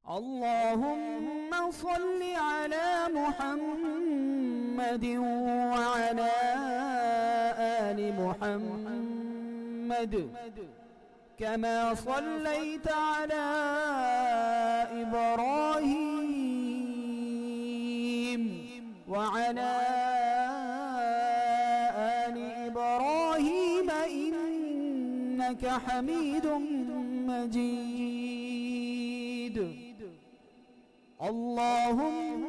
اللهم صل على محمد وعلى آل محمد كما صليت على إبراهيم وعلى آل إبراهيم إنك حميد مجيد. اللهم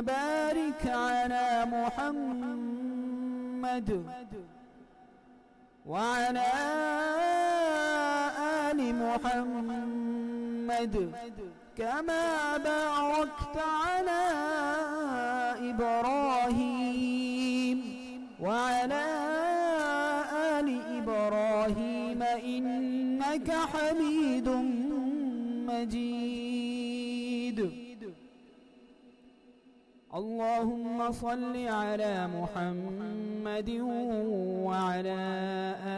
بارك على محمد وعلى آل محمد كما باركت على إبراهيم وعلى آل إبراهيم إنك حميد مجيد. اللهم صل على محمد وعلى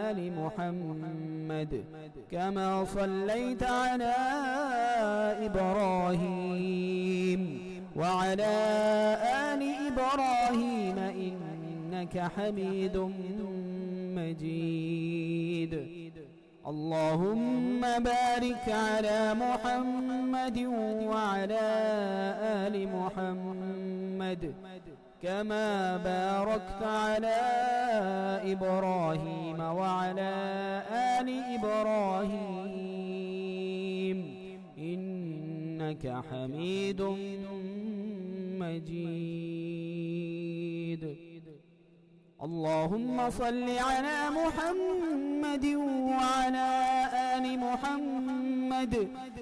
آل محمد كما صليت على إبراهيم وعلى آل إبراهيم إنك حميد مجيد. اللهم بارك على محمد وعلى آل محمد كما باركت على إبراهيم وعلى آل إبراهيم إنك حميد مجيد. اللهم صل على محمد وعلى آل محمد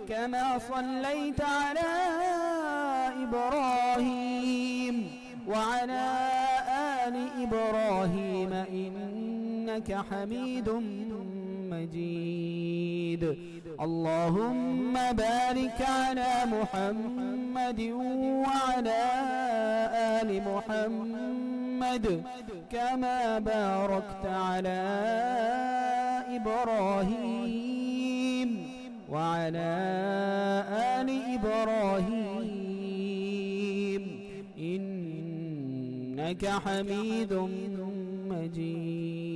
كما صليت على إبراهيم وعلى آل إبراهيم إنك حميد مجيد. اللهم بارك على محمد وعلى آل محمد كما باركت على إبراهيم وعلى آل إبراهيم إنك حميد مجيد.